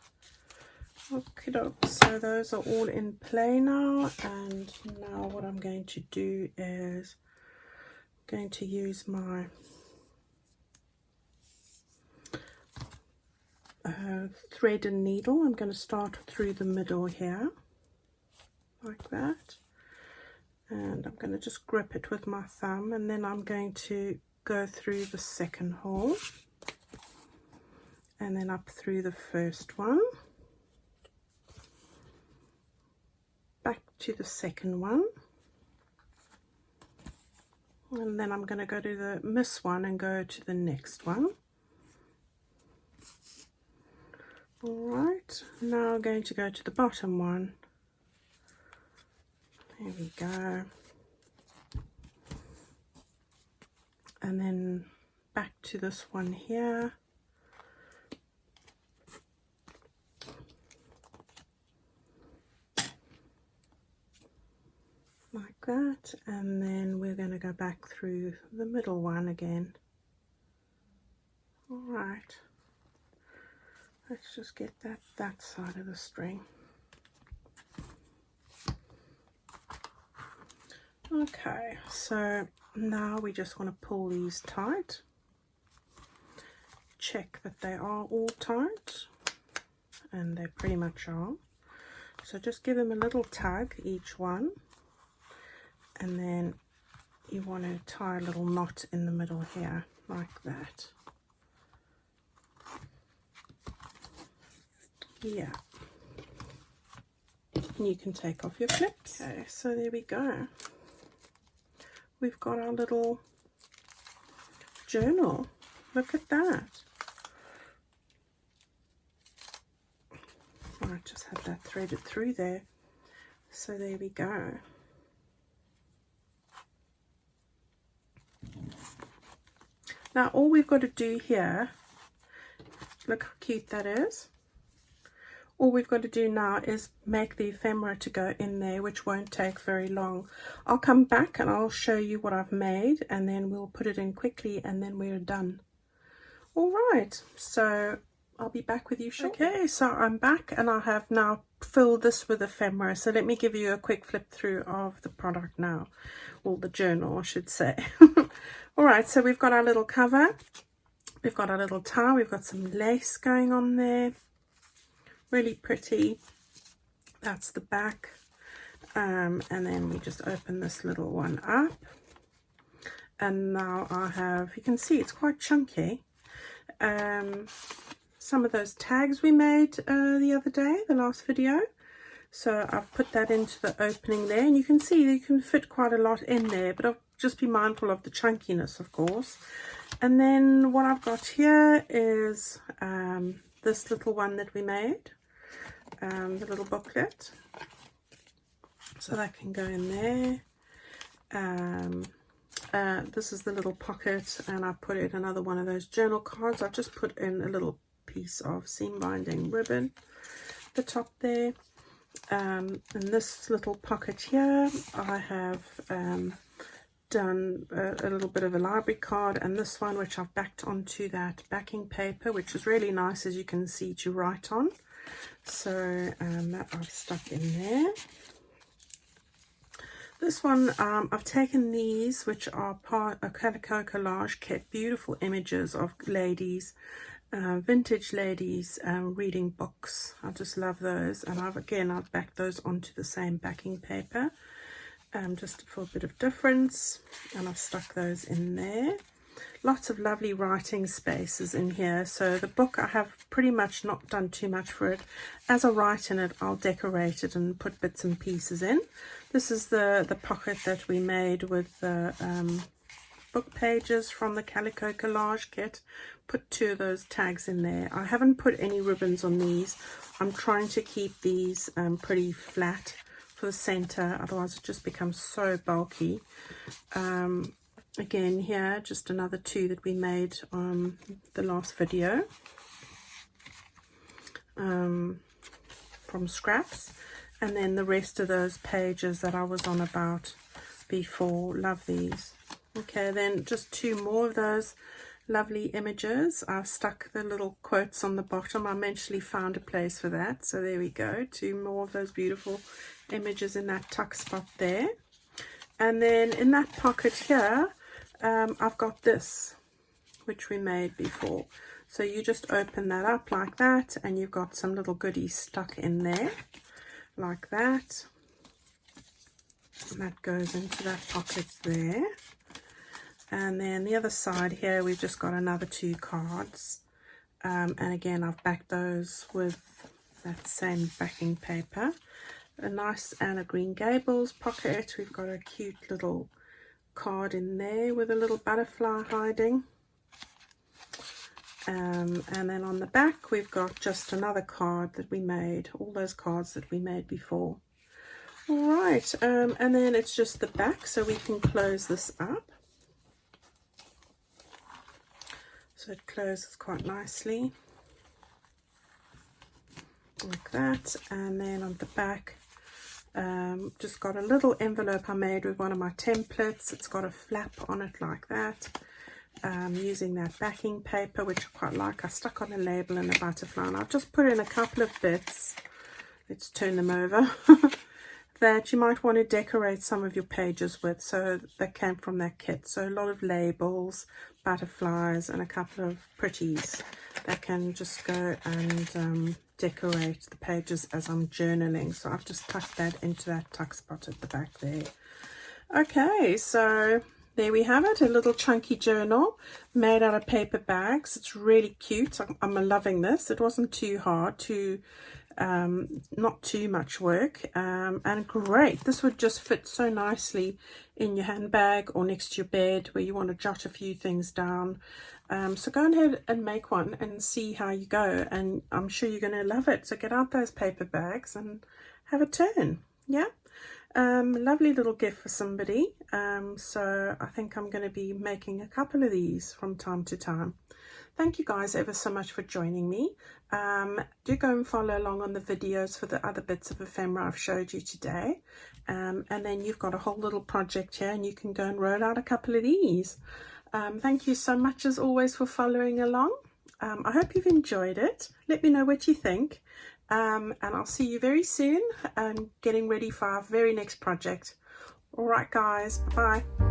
Speaker 1: Okay, so those are all in play now, and now what I'm going to do is I'm going to use my thread and needle. I'm going to start through the middle here, like that, and I'm going to just grip it with my thumb, and then I'm going to go through the second hole, and then up through the first one, back to the second one, and then I'm going to go to the miss one and go to the next one. Alright, now I'm going to go to the bottom one. There we go. And then back to this one here. Like that. And then we're going to go back through the middle one again. Alright. Let's just get that side of the string. Okay, so now we just want to pull these tight. Check that they are all tight, and they pretty much are. So just give them a little tug, each one, and then you want to tie a little knot in the middle here, like that. Yeah, and you can take off your clips. Okay, so there we go. We've got our little journal. Look at that. I just had that threaded through there. So there we go. Now all we've got to do here, look how cute that is. All we've got to do now is make the ephemera to go in there, which won't take very long. I'll come back and I'll show you what I've made, and then we'll put it in quickly, and then we're done. All right, so I'll be back with you shortly. Okay, so I'm back and I have now filled this with ephemera. So let me give you a quick flip through of the product now, or the journal I should say. All right, so we've got our little cover. We've got our little tie. We've got some lace going on there. Really pretty. That's the back, and then we just open this little one up, and now I have, you can see it's quite chunky, some of those tags we made the other day, the last video. So I've put that into the opening there, and you can see you can fit quite a lot in there, but I'll just be mindful of the chunkiness, of course. And then what I've got here is this little one that we made, the little booklet, so that can go in there. This is the little pocket, and I put in another one of those journal cards. I just put in a little piece of seam binding ribbon at the top there. In this little pocket here I have done a little bit of a library card, and this one which I've backed onto that backing paper, which is really nice, as you can see, to write on. So that I've stuck in there. This one, I've taken these, which are part of Calico Collage kit, beautiful images of ladies vintage ladies reading books. I just love those, and I've backed those onto the same backing paper just for a bit of difference, and I've stuck those in there. Lots of lovely writing spaces in here. So the book, I have pretty much not done too much for it. As I write in it, I'll decorate it and put bits and pieces in. This is the pocket that we made with the book pages from the Calico Collage kit. Put 2 of those tags in there. I haven't put any ribbons on these. I'm trying to keep these pretty flat for the center, otherwise it just becomes so bulky. Again here, just another 2 that we made on the last video from scraps, and then the rest of those pages that I was on about before. Love these. Okay, then just 2 more of those lovely images. I've stuck the little quotes on the bottom. I eventually found a place for that, so there we go. 2 more of those beautiful images in that tuck spot there. And then in that pocket here, I've got this, which we made before. So you just open that up like that, and you've got some little goodies stuck in there like that, and that goes into that pocket there. And then the other side here, we've just got another 2 cards, and again I've backed those with that same backing paper. A nice Anna Green Gables pocket. We've got a cute little card in there with a little butterfly hiding, and then on the back we've got just another card that we made, all those cards that we made before. All right, and then it's just the back, so we can close this up. So it closes quite nicely like that, and then on the back just got a little envelope I made with one of my templates. It's got a flap on it like that, using that backing paper, which I quite like. I stuck on a label and a butterfly, and I've just put in a couple of bits, let's turn them over, that you might want to decorate some of your pages with. So that came from that kit. So a lot of labels, butterflies, and a couple of pretties that can just go and decorate the pages as I'm journaling. So I've just tucked that into that tuck spot at the back there. Okay, so there we have it, a little chunky journal made out of paper bags. It's really cute. I'm loving this. It wasn't too hard, not too much work, and great. This would just fit so nicely in your handbag or next to your bed where you want to jot a few things down. So go ahead and make one and see how you go, and I'm sure you're going to love it. So get out those paper bags and have a turn. Yeah, lovely little gift for somebody. So I think I'm going to be making a couple of these from time to time. Thank you guys ever so much for joining me. Do go and follow along on the videos for the other bits of ephemera I've showed you today. And then you've got a whole little project here, and you can go and roll out a couple of these. Thank you so much as always for following along. I hope you've enjoyed it. Let me know what you think. And I'll see you very soon, getting ready for our very next project. All right, guys. Bye-bye.